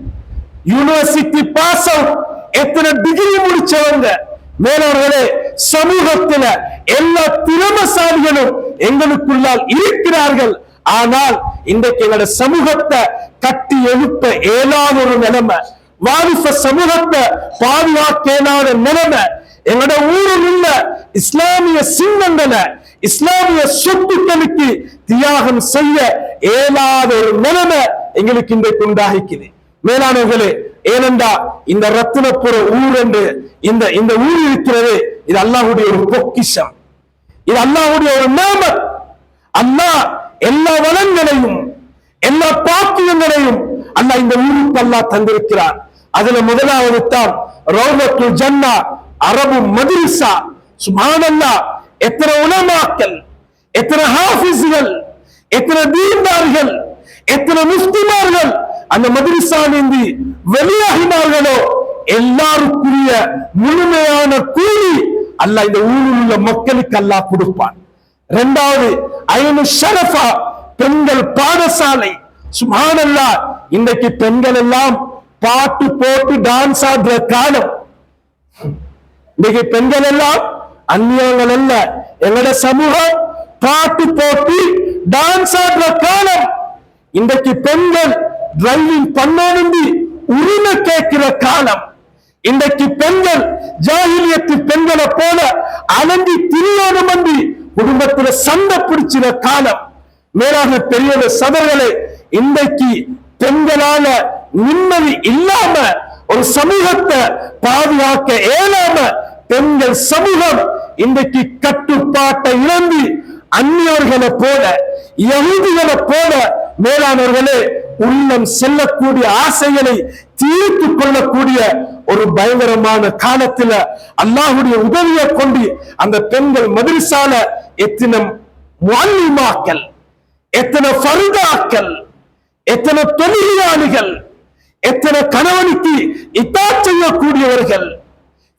[SPEAKER 2] யூனிவர்சிட்டி பாஸ் அவுட், எத்தனை டிகிரி முடிச்சவங்க, மேலானவர்களே, சமூகத்துல எல்லா திறமசாலிகளும் எங்களுக்குள்ளால் இருக்கிறார்கள். ஆனால் இன்றைக்கு எங்களோட சமூகத்தை கட்டி எழுப்ப இயலாத ஒரு நிலைமை, வாலிப சமூகத்தை பாதுகாக்க இயலாத நிலைமை, எங்களோட ஊரில் உள்ள இஸ்லாமிய சின்னங்களை, இஸ்லாமிய சொத்துக்களுக்கு தியாகம் செய்ய இயலாத ஒரு நிலைமை எங்களுக்கு இன்றைக்கு உண்டாகிக்குது. மேலானவர்களே, ஏனென்றா இந்த ரத்தினப்புற ஊர் என்று இந்த ஊர் இருக்கிறது, இது அல்லாஹ்வுடைய ஒரு பொக்கிஷம், இது அல்லாஹ்வுடைய ஒரு நேமத். அல்லாஹ் எல்லா வளங்களையும் எல்லா பாக்கியங்களையும் அல்லாஹ் இந்த ஊருக்கு அல்லாஹ் தந்திருக்கிறார். அதுல முதலாவது தான் ரௌலத்துல் ஜன்னா அரபு மதரசா. சுப்ஹானல்லாஹ், எத்தனை உலமாக்கள், எத்தனை ஹாஃபிஸ்கள், எத்தனை தீன்தார்கள், எத்தனை முஸ்லிமார்கள் அந்த மதரசாவிலிருந்து வெளியாகினார்களோ எல்லாருக்குரிய முழுமையான கூலி அல்லாஹ் இந்த ஊரில் உள்ள மக்களுக்கு அல்லாஹ் கொடுப்பான். இரண்டாவது ஐனு ஷரஃபா, பெண்கள் பாடசாலை. சுப்ஹானல்லாஹ், இன்றைக்கு பெண்கள் எல்லாம் பாட்டு போட்டு டான்ஸ் ஆடுற காலம். இன்னைக்கு பெண்கள் எல்லாம் அந்நியங்கள் அல்ல, எங்களோட சமூகம் பாட்டு போட்டு டான்ஸ் ஆடுற காலம். இன்றைக்கு பெண்கள் டிரைவிங் பண்ணோன்னு உரிமை கேட்கிற காலம். இன்றைக்கு பெண்கள் ஜாஹிலியத்து பெண்களை போல அலங்கி திரியோனும் வந்து குடும்பத்துல சண்டை பிடிச்சிற காலம். மேலாக பெரிய சபைகளை இன்றைக்கு பெண்களால நிம்மதி இல்லாம ஒரு சமூகத்தை பாதுகாக்க இயலாம பெண்கள் சமூகம் இன்றைக்கு கட்டுப்பாட்டை இழந்து அந்நியர்களை போல யஹூதிகளை போல மேலானவர்களே உள்ளம் செல்லக்கூடிய ஆசைகளை தீர்த்துக் கொள்ளக்கூடிய ஒரு பயங்கரமான காலத்துல அல்லாஹ்வுடைய உதவியை கொண்டு அந்த பெண்கள் மதரசால எத்தனை முஅல்லிமாக்கள், எத்தனை ஃபர்தாக்கள், எத்தனை தொழிலாளிகள், எத்தனை கணவனுக்கு இத்தாத் செய்யக்கூடியவர்கள்,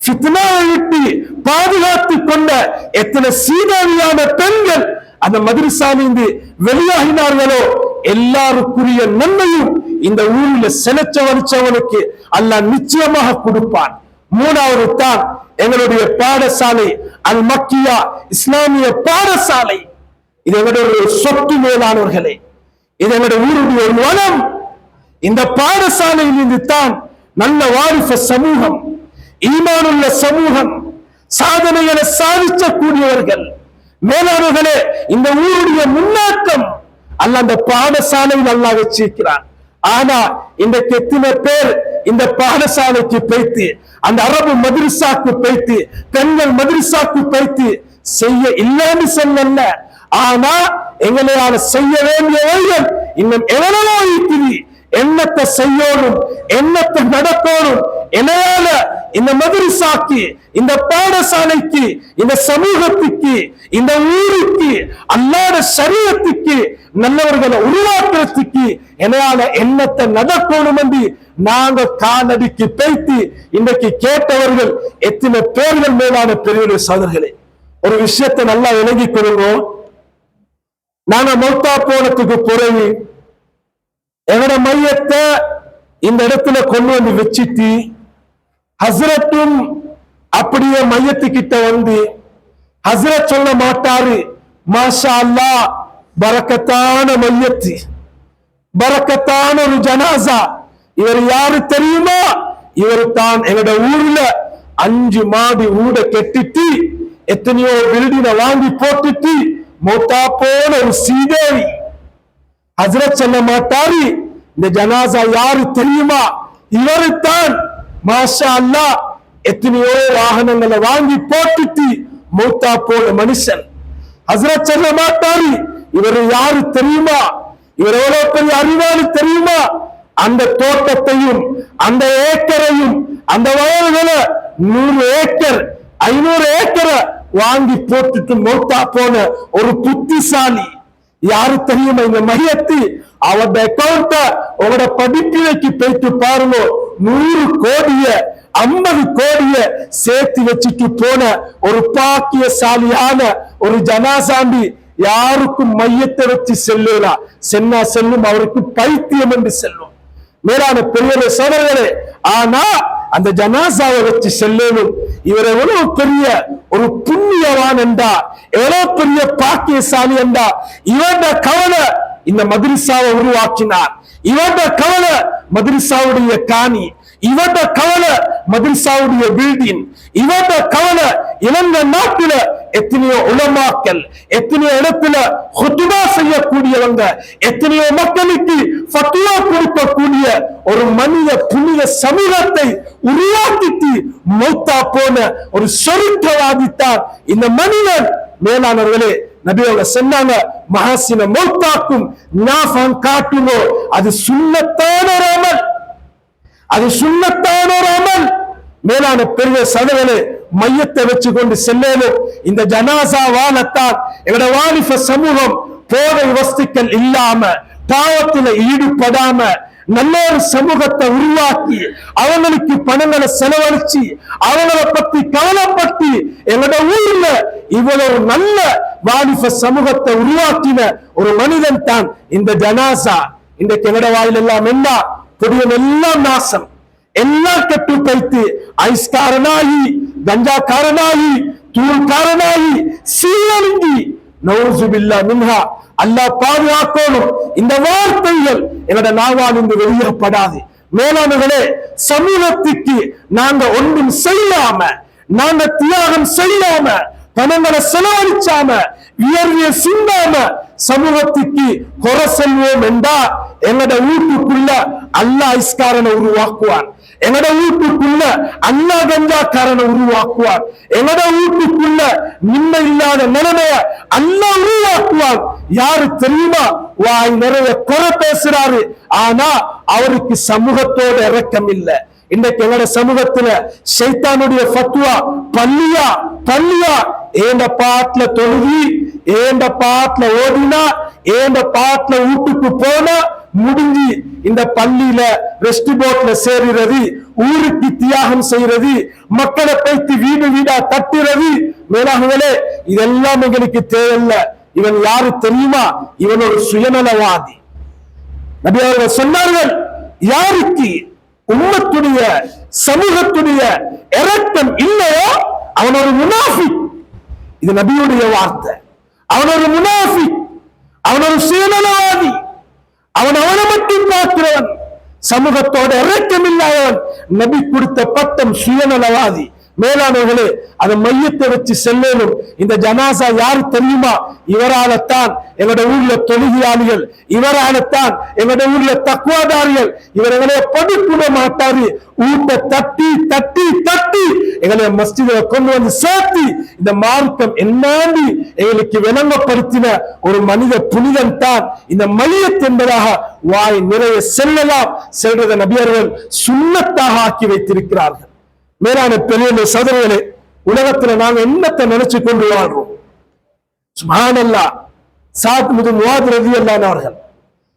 [SPEAKER 2] ஃபித்னாவை விட்டு பாதுகாத்துக் கொண்ட எத்தனை சீதாவியான பெண்கள் அந்த மதரசாலிருந்து வெளியாகினார்களோ எல்லாருக்குரிய நன்மையும் இந்த ஊரில் செலச்ச வலிச்சவனுக்கு அல்லாஹ் நிச்சயமாக கொடுப்பான். மூணாவது தான் எங்களுடைய பாடசாலை அல் மக்கியா இஸ்லாமிய பாடசாலை. இது எங்களுடைய சொத்து மேலானவர்களே, இது எங்களுடைய ஊருடைய ஒரு வளம். இந்த பாடசாலையில் இருந்து தான் நல்ல வாரிச சமூகம், ஈமானுள்ள சமூகம், சாதனைகளை சாதிக்கக்கூடியவர்கள் மேலானவர்களே. இந்த ஊருடைய முன்னேற்றம் அல்லாஹ் அந்த பாடசாலையில் அல்லாஹ் வச்சிருக்கிறான். ஆனா இன்றைக்கு எத்தனை பேர் இந்த பாடசாலைக்கு போய்த்து அந்த அரபு மதரசாக்கு போய்த்து பெண்கள் மதரசாக்கு போய்த்து செய்ய இல்லைன்னு சொல்லல. ஆனா எங்களையால செய்ய வேண்டியவர்கள் இன்னும் எவ்வளவோ இருக்குது. என்னத்தை செய்யணும், என்னத்தை நடக்கணும், என்னால இந்த மதரசாக்கு, இந்த பாடசாலைக்கு, இந்த சமூகத்துக்கு, இந்த ஊருக்கு, அல்லாஹ்வுடைய ஷரியத்துக்கு நல்லவர்களை உருவாக்குறதுக்கு என்னால என்னத்தை நடக்கணும் என்று நாங்க காலடிக்கு பேசி இன்றைக்கு கேட்டவர்கள் எத்தனை பேர்கள் மேலான பெரிய சோதர்களே. ஒரு விஷயத்தை நல்லா விளங்கி கொள்ளுவோம். நாங்க மௌத்தா போனதுக்கு பிறகு எங்கட மையத்தை இந்த இடத்துல கொண்டு வந்து வச்சுட்டு ஹஸ்ரத்தும் அப்படியே மையத்துக்கிட்ட வந்து ஹஸ்ரத் சொல்ல மாட்டாரு, மாஷா அல்லாஹ் பரக்கத்தான மையத்து, பரக்கத்தான ஒரு ஜனாசா. இவர் யாரு தெரியுமா? இவர் தான் எங்கட ஊர்ல 5 மாடி ஊட கெட்டிட்டு எத்தனையோ பில்டிங்கை வாங்கி போட்டுட்டு மௌத்தா போன ஒரு சீதேவி. ஹஸ்ரத் சொல்ல மாட்டாரு, இந்த ஜனாசா யாரு தெரியுமா? இவரு தான் மாஷா அல்லாஹ் எத்தனையோ வாகனங்களை வாங்கி போட்டுட்டு மௌத்தா போன மனுஷன். ஹஸ்ரத் சொல்ல மாட்டாரு, இவரு யாரு தெரியுமா? இவர் எவ்வளவு பெரிய அறிவாளி தெரியுமா? அந்த தோட்டத்தையும் அந்த ஏக்கரையும் அந்த வயல்களை 100 ஏக்கர் 500 ஏக்கரை வாங்கி போட்டுட்டு மௌத்தா போன ஒரு புத்திசாலி. யாரு தெரியுமா? இந்த மையத்து அவட அக்கௌண்ட உங்களோட படிப்பினைக்கு போயிட்டு பாருங்க, 100 கோடிய 50 கோடிய சேர்த்து வச்சுட்டு போன ஒரு பாக்கியசாலியான ஒரு ஜனாசாண்டி யாருக்கும் மையத்தை வச்சு செல்லலாம். சென்னா செல்லும், அவருக்கு பைத்தியம் என்று செல்லும் மேலான பெரிய சோதரர்களே. ஆனா அந்த ஜனாசாவை வச்சு செல்லணும். இவர் எவ்வளவு பெரிய ஒரு புண்ணியவான் என்றா, எவ்வளவு பெரிய பாக்கியசாலி என்றா, இவட கவலை இந்த மதரசாவை உருவாக்கினார். இவட கவலை மதரசாவுடைய காணி, இவட கவலை மதரசாவுடைய பில்டிங், இவட கவலை இலங்கை நாட்டில எத்தனையோ உலமாக்கள், எத்தனையோ இடத்துல ஹுதுபா செய்யக்கூடியவங்க, எத்தனையோ மக்களுக்கு ஃபத்வா கொடுக்கக்கூடிய ஒரு மனித புனித சமூகத்தை உருவாக்கிட்டு மௌத்தா போன ஒரு சொருக்கவாதித்தான் இந்த மனிதன். மேலானவர்களே, நபி அவங்க சொன்னாங்க, மஹாசின மௌத்தாக்கும் ஞாபகம் காட்டுமோ, அது சுன்னத்தான ஒரு அமல், அது சுன்னத்தான ஒரு அமல். மேலான பெரிய சதவனை மையத்தை வச்சு கொண்டு செல்லணும். இந்த ஜனாசா வாழத்தான் எங்களோட வாலிப சமூகம் போதை வஸ்துக்கள் இல்லாம பாவத்துல ஈடுபடாம நல்ல ஒரு சமூகத்தை உருவாக்கி அவங்களுக்கு பணங்களை செலவழிச்சு அவங்களை பத்தி கவலைப்பட்டு எங்களோட ஊர்ல இவ்வளவு நல்ல வாலிப சமூகத்தை உருவாக்கின ஒரு மனிதன் தான் இந்த ஜனாசா. இன்றைக்கு எங்களோட வாயில் எல்லாம் என்ன பொடியன் எல்லாம் நாசம், எல்லாம் கெட்டு போய்த்து ஐஸ்காரனாகி கஞ்சாக்காரனாகி தூள்காரனாகி சீரழிஞ்சி நௌசுபில்லா மின்ஹா. அல்லாஹ் பாதுகாக்கணும். இந்த வார்த்தைகள் எங்களோட நாவால் இருந்து வெளியேறப்படாது. மேலானவர்களே, சமூகத்துக்கு நாங்க ஒன்றும் செய்யாம, நாங்க தியாகம் செய்யாம, பணங்களை செலவழிச்சாம, வியர்விய சிந்தாம சமூகத்துக்கு குறை செல்வோம் என்றா எங்கட வீட்டுக்குள்ள அல்லாஹ் இஸ்காரனை உருவாக்குவார். எங்கட வீட்டுக்குள்ள அல்லாஹ் கஞ்சாக்காரனை உருவாக்குவார். எங்கட வீட்டுக்குள்ள நிம்மதி இல்லாத நிலைமைய அல்லாஹ் உருவாக்குவார். யாரு தெரியுமா? வாய் நிறைய குறை பேசுறாரு, ஆனா அவருக்கு சமூகத்தோட இரக்கம் இல்லை. இன்றைக்கு எங்கட சமூகத்துல ஷைத்தானுடைய ஃபத்வா, பள்ளியா பள்ளியா, ஏண்ட பாட்டுல தொழுவி, ஏண்ட பாட்டுல ஓடினா, ஏண்ட பாட்டுல வீட்டுக்கு போனா முடிஞ்சு இந்த பள்ளியில ரெஸ்ட் போட்ல சேருறது, ஊருக்கு தியாகம் செய்யறது, மக்களை பைத்து வீடு வீடா தட்டுறது. மேலாகவே இதெல்லாம் எங்களுக்கு தேவையில்லை. இவன் யாரு தெரியுமா? இவன் ஒரு சுயநலவாதி. நபி அவர்கள் சொன்னார்கள், யாருக்கு உம்மத்துடைய சமூகத்துடைய இரக்கம் இல்லையோ அவன் ஒரு முனாஃபிக். இது நபியுடைய வார்த்தை. அவன் ஒரு முனாஃபிக், அவன் ஒரு சுயநலவாதி, அவனை மட்டும் பார்க்கிறவன், சமூகத்தோட இரக்கம் இல்லாதவன். நபி கொடுத்த பட்டம் சுயநலவாதி. மேலானவர்களே, அதை மையத்தை வச்சு செல்லணும். இந்த ஜனாசா யாரு தெரியுமா? இவரால்தான் எங்களோட ஊர்ல தொழுகையாளிகள், இவரால்தான் எங்களோட ஊர்ல தக்குவாதாரிகள். இவர்களை படுக்கூட மாட்டாரு. ஊட்ட தட்டி தட்டி தட்டி எங்களை மஸ்ஜிதை கொண்டு வந்து சேர்த்து இந்த மார்க்கம் என்னாண்டி எங்களுக்கு விளங்கப்படுத்தின ஒரு மனித புனிதன் தான் இந்த மையத் என்பதாக வாய் நிறைய செல்லலாம். செல்றத நபியர்கள் சுன்னத்தாக ஆக்கி வைத்திருக்கிறார்கள். மேலான பெரிய சகோதரர்களே, உலகத்துல நாங்க என்னத்தை நினைச்சு கொண்டு வாழ்றோம்? சுப்ஹானல்லாஹ். சாத் பின் முஆத் ரலியல்லாஹு அவர்கள்,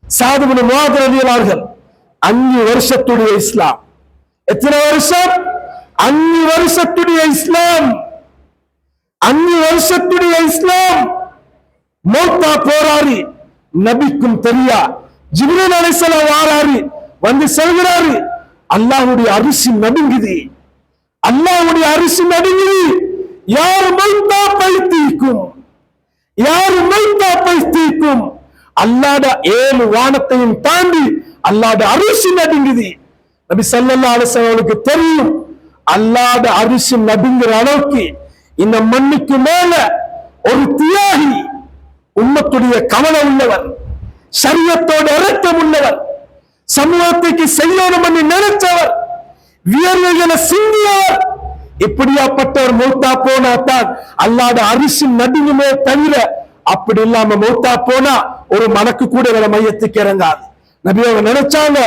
[SPEAKER 2] சாத் பின் முஆத் ரலியல்லாஹு 5 வருஷத்துடைய இஸ்லாம். எத்தனை வருஷம்? 5 வருஷத்துடைய இஸ்லாம். 5 வருஷத்துடைய இஸ்லாம். மௌத்தா போறாரு, நபிக்கும் தெரியா. ஜிப்ரீல் அலைஹிஸ்ஸலாம் வாராரு, வந்து சொல்கிறாரு, அல்லாஹ்வுடைய அரிசி நடுங்குது, அல்லாஹ்வுடைய அரிசி நடுங்குது. யார் மௌத்தா பைத்திக்கும், யார் மௌத்தா பைத்திக்கும். அல்லாஹ்ட 7 வானத்தையும் தாண்டி அல்லாஹ்ட அரிசி நடுங்குது. நபி ஸல்லல்லாஹு அலைஹி வஸல்லம் தெரியும், அல்லாஹ்ட அரிசி நடுங்குற அளவுக்கு இந்த மண்ணுக்கு மேல ஒரு தியாகி, உம்மத்துடைய கவனம் உள்ளவர், ஷரியத்தோட இரக்கம் உள்ளவர், சமூகத்துக்கு செய்யணும் என்று நினைச்சவர், வியர்வைகளை சிந்தியவர். இப்படியாப்பட்டவர் மௌத்தா போனா தான் அல்லாஹ்ட அரிசி நடுங்குமே தவிர, அப்படி இல்லாம மௌத்தா போனா ஒரு மனக்கு கூட இவர மையத்துக்கு இறங்காது. நபி அவங்க நினைச்சாங்க,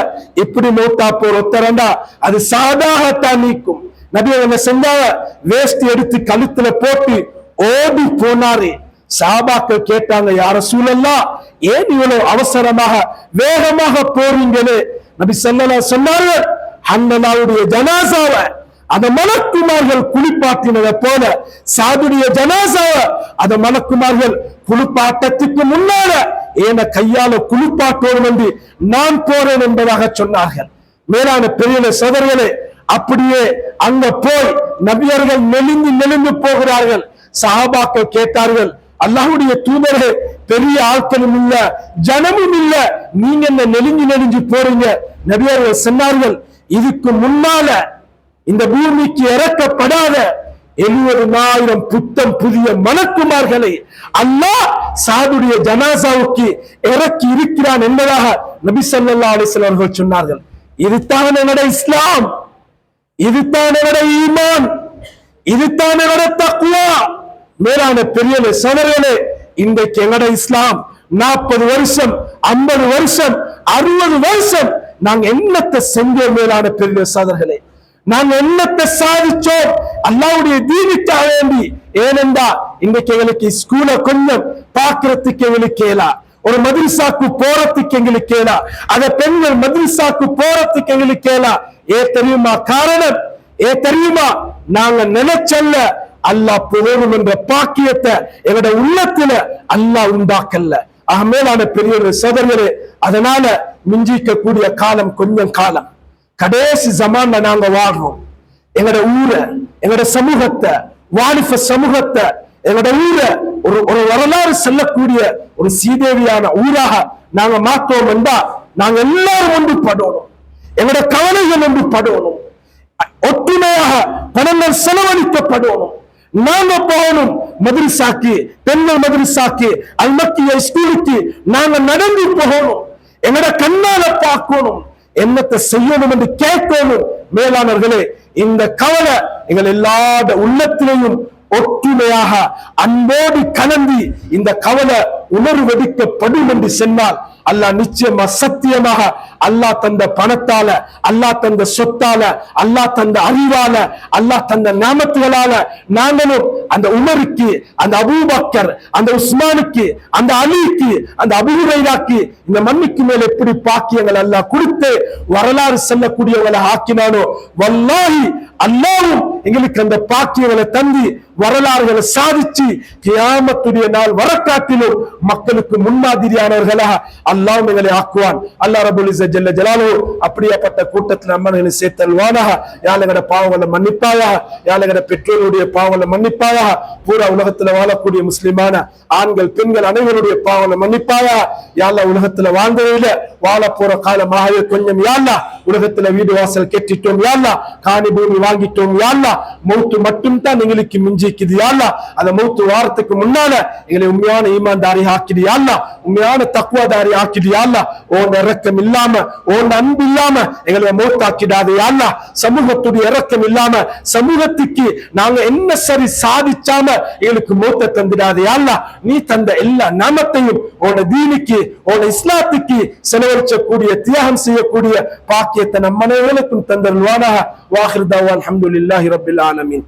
[SPEAKER 2] இப்படி மௌத்தா போற ஒத்தரண்டா அது சாதாகத்தான் நீக்கும். நபி அவங்க செஞ்சாங்க, வேஷ்டி எடுத்து கழுத்துல போட்டு ஓடி போனாரு. சஹாபாக்கள் கேட்டாங்க, யா ரசூலல்லாஹ், ஏன் இவ்வளவு அவசரமாக வேகமாக போறீங்களே? நபி ஸல்லல்லாஹு அலைஹி சொன்னார்கள், ஹன்னலாவுடைய ஜனாசாவை அத மலக்குமார்கள் குளிப்பாட்டினதை போல சாதுடைய ஜனாசாவை அத மலக்குமார்கள் குளிப்பாட்டத்துக்கு முன்னால ஏன கையால குளிப்பாட்டோடும் என்று நான் போறேன் என்பதாக சொன்னார்கள். மேலான பெரிய சகோதரர்களே, அப்படியே அங்க போய் நபியர்கள் நெளிந்து நெளிந்து போகிறார்கள். சஹாபாக்கள் கேட்டார்கள், அல்லாஹ்வுடைய தூதரே, பெரிய ஆட்களும் இல்ல, ஜனமும் இல்ல, நீங்க என்ன நெளிஞ்சு நெளிஞ்சு போறீங்க? நபியர்கள் சொன்னார்கள், இதுக்கு முன்னால இந்த பூமிக்கு இறக்கப்படாத 70,000 புத்தம் புதிய மலக்குமார்களை அல்லாஹ் சாதுடைய ஜனாசாவுக்கு இறக்கி இருக்கிறான் என்பதாக நபி ஸல்லல்லாஹு அலைஹி வஸல்லம் அவர்கள் சொன்னார்கள். இதுதான் என்னோட இஸ்லாம், இதுதான் என்னோட ஈமான், இதுதான் என்னோட தக்வா. மேலான பெரிய சகோதரர்களே, இன்றைக்கு எங்கட இஸ்லாம் 40 வருஷம் 50 வருஷம் 60 வருஷம் நாங்க என்னத்தை செஞ்சோம்? மேலான பெரிய சகோதரர்களே, நாங்க என்னத்தை சாதிச்சோம் அல்லாஹ்வுடைய தீனுக்காக வேண்டி? ஏனென்றா இன்றைக்கு எங்களுக்கு ஸ்கூல கொஞ்சம் பாக்குறதுக்கு எங்களுக்கு கேளா, ஒரு மதரசாக்கு போறதுக்கு எங்களுக்கு கேளா, அத பெண்கள் மதரசாக்கு போறதுக்கு எங்களுக்கு கேளா. தெரியுமா காரணம்? தெரியுமா? நாங்க நினைச்சல்ல, அல்லாஹ் போதும் என்ற பாக்கியத்தை எங்களோட உள்ளத்துல அல்லாஹ் உண்டாக்கல்ல. மேலான பெரிய சகோதரர்களே, அதனால மிஞ்சிக்க கூடிய காலம் கொஞ்சம் காலம், கடைசி ஜமான்ல நாங்க வாழ்றோம். எங்களோட ஊரை, எங்களோட சமூகத்தை, வாலிப சமூகத்தை, எங்களோட ஊரை ஒரு வரலாறு செல்லக்கூடிய ஒரு சீதேவியான ஊராக நாங்க மாற்றோம் என்றா நாங்க எல்லாரும் ஒன்றுபடணும், எங்களோட கவலைகள் ஒன்றுபடணும், ஒற்றுமையாக பணங்கள் செலவழிக்கப்படணும். நாங்க போகணும் மதரசாக்கு, பெண்கள் மதரசாக்கு, அல்மக்கிய ஸ்கூலுக்கு நாங்க நடந்து போகணும், எங்களோட கண்ணால பார்க்கணும், என்னத்தை செய்யணும் என்று கேட்கணும். மேலானவர்களே, இந்த கவலை எங்கள் எல்லாத உள்ளத்திலையும் ஒற்றுமையாக அன்போடு கலந்து இந்த கவலை உணர்வெடுக்கப்படும் என்று சொன்னால் அல்லாஹ் நிச்சயமா சத்தியமாக அல்லாஹ் தந்த பணத்தால, அல்லாஹ் தந்த சொத்தால, அல்லாஹ் தந்த அறிவால, அல்லாஹ் தந்த நாமத்துகளால நாங்களும் அந்த உமருக்கு, அந்த அபூபக்கர், அந்த உஸ்மானுக்கு, அந்த அலிக்கு, அந்த அபூ ஹுரைராக்கு இந்த மண்ணுக்கு மேல எப்படி பாக்கியங்கள் அல்லாஹ் கொடுத்து வரலாறு செல்லக்கூடியவங்களை ஆக்கினானோ, வல்லாஹி அல்லாஹ்வும் எங்களுக்கு அந்த பாக்கியங்களை தந்து வரலாறுகளை சாதிச்சு கியாமத்துடைய நாள் வரக்காட்டிலும் மக்களுக்கு முன்மாதிரியானவர்களாக அல்லாஹ் எங்களை ஆக்குவான். அல்லாஹ் ரப்பல் இஸ்ஸத் ஜல்ல ஜலாலுஹு அப்படியாப்பட்ட கூட்டத்தில் நம்மளை சேர்த்தல்வானாக. யாழகட பாவங்களை மன்னிப்பாயாக, யாழகட பெற்றோருடைய பாவங்களை மன்னிப்பாயாக, பூரா உலகத்துல வாழக்கூடிய முஸ்லிமான ஆண்கள் பெண்கள் அனைவருடைய பாவங்களை மன்னிப்பாயாக. யாழ்லா உலகத்துல வாழ்ந்ததில வாழ போற காலமாகவே கொஞ்சம் யாழ்லா உலகத்துல வீடு வாசல் கெட்டிட்டோம், யாழ்லா காணி பூமி வாங்கிட்டோம், யாழ்லா மௌத்து மட்டும் தான் எங்களுக்கு மிஞ்சிக்குது, யாழ்லா அந்த மௌத்து வாரத்துக்கு முன்னால எங்களை உண்மையான ஈமான்தாரி ஆக்கிடு, யாழ்லா உண்மையான தக்குவாதாரி ஆக்கிடு, யாழ்லா ஓன் இறக்கம் இல்லாம, ஓன் அன்பு இல்லாம எங்களை மௌத்தாக்கிடாது, யாழ்லா சமூகத்துடைய இறக்கம் இல்லாம சமூகத்துக்கு நாங்க என்ன சரி சாதிச்சாம எங்களுக்கு மௌத்த தந்துடாது, யாழ்லா நீ தந்த எல்லா நாமத்தையும் உன தீனுக்கு, உன இஸ்லாத்துக்கு செலவழிக்கக்கூடிய தியாகம் செய்யக்கூடிய பாக்கியத்தை நம்ம அனைவருக்கும் தந்தருள்வானாக. வாஹிர் தஅவானா அல்ஹம்துலில்லாஹி ரப்பில் ஆலமீன்.